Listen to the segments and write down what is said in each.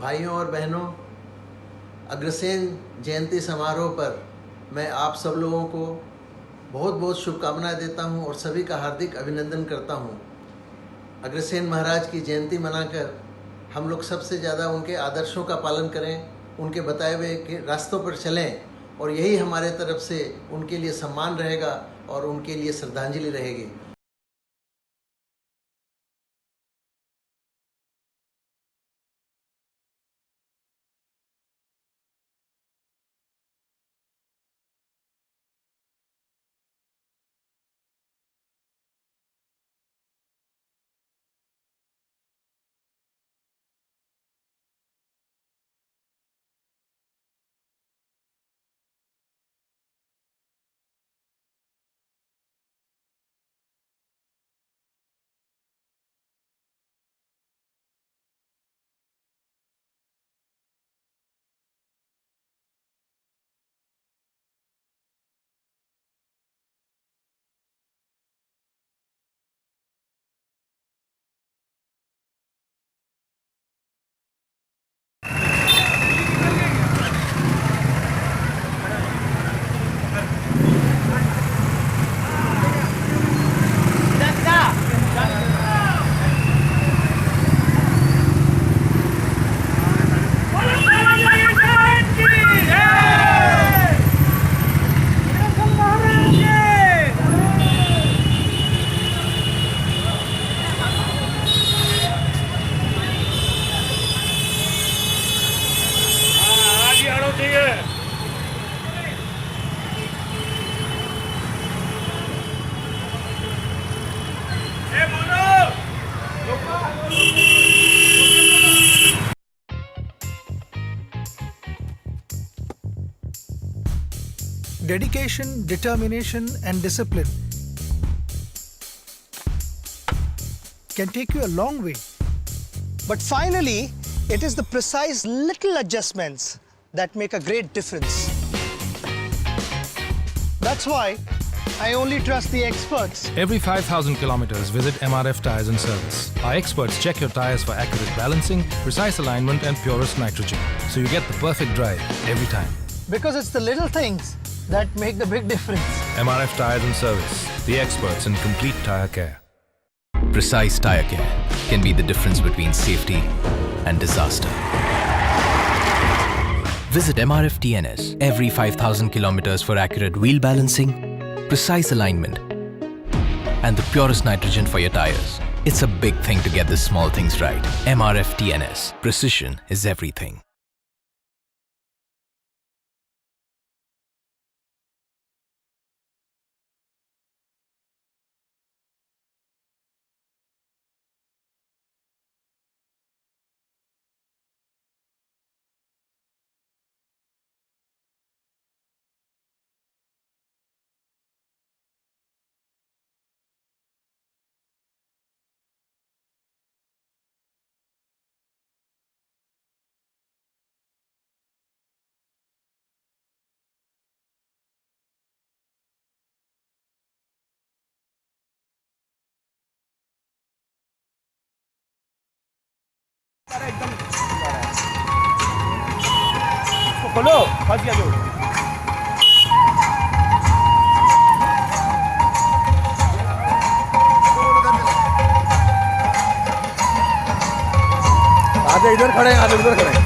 भाइयों और बहनों, अग्रसेन जयंती समारोह पर मैं आप सब लोगों को बहुत बहुत शुभकामनाएं देता हूं और सभी का हार्दिक अभिनंदन करता हूं। अग्रसेन महाराज की जयंती मनाकर हम लोग सबसे ज़्यादा उनके आदर्शों का पालन करें, उनके बताए हुए रास्तों पर चलें और यही हमारे तरफ से उनके लिए सम्मान रहेगा और उनके लिए श्रद्धांजलि रहेगी। Dedication, determination, and discipline can take you a long way. But finally, it is the precise little adjustments that make a great difference. That's why I only trust the experts. Every 5,000 kilometers, visit MRF Tires and Service. Our experts check your tires for accurate balancing, precise alignment, and purest nitrogen, so you get the perfect drive every time. Because it's the little things that make the big difference. MRF Tires and Service, the experts in complete tire care. Precise tire care can be the difference between safety and disaster. Visit MRF TNS every 5,000 kilometers for accurate wheel balancing, precise alignment, and the purest nitrogen for your tires. It's a big thing to get the small things right. MRF TNS. Precision is everything. खोलो, फंस गया जो। आधे इधर खड़े हैं, आधे उधर खड़े हैं।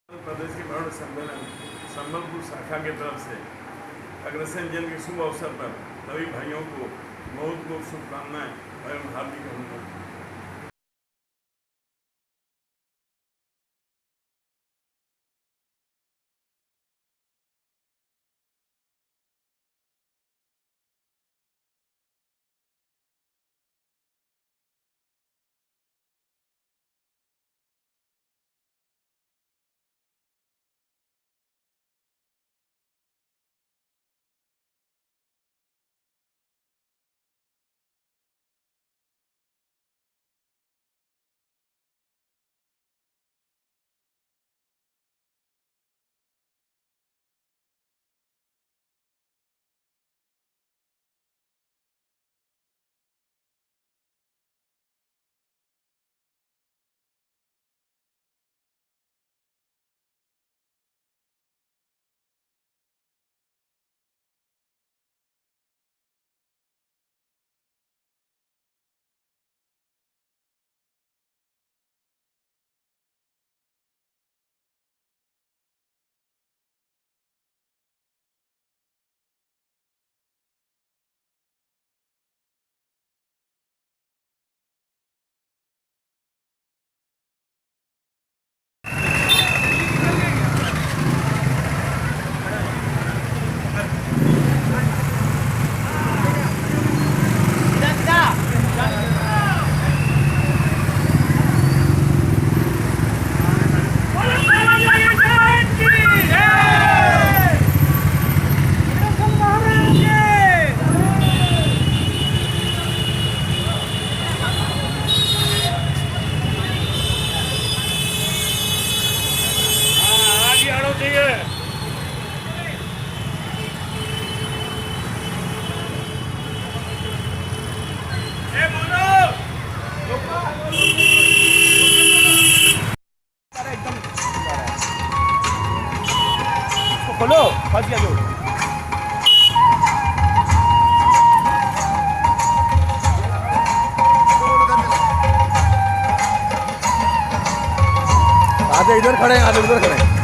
प्रदेश के वरुण सम्मेलन संबलपुर शाखा की तरफ से अग्रसेन जयंती के शुभ अवसर पर सभी भाइयों को बहुत बहुत शुभकामनाएं एवं हार्दिक अभिनंदन। खोलो, फंस गया जो। आधे इधर खड़े हैं, आधे उधर खड़े हैं।